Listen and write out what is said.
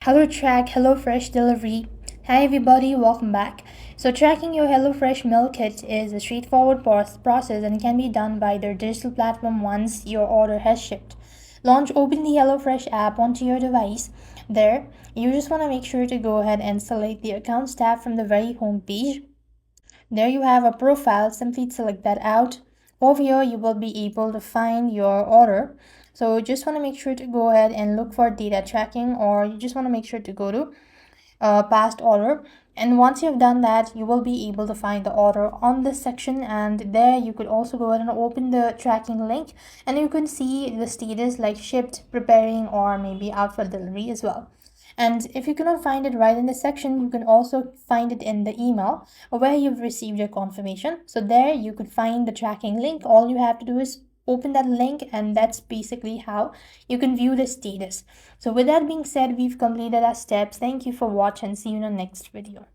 Hello Track HelloFresh delivery. Hi everybody, welcome back. So tracking your HelloFresh meal kit is a straightforward process and can be done by their digital platform once your order has shipped. Open the HelloFresh app onto your device. There, you just want to make sure to go ahead and select the Accounts tab from the very home page. There you have a profile, simply select that out. Over here, you will be able to find your order. So just want to make sure to go ahead and look for data tracking, or you just want to make sure to go to past order. And once you've done that, you will be able to find the order on this section, and there you could also go ahead and open the tracking link and you can see the status like shipped, preparing, or maybe out for delivery as well. And if you cannot find it right in the section, you can also find it in the email where you've received your confirmation. So there you could find the tracking link. All you have to do is open that link, and that's basically how you can view the status. So with that being said, we've completed our steps. Thank you for watching. See you in the next video.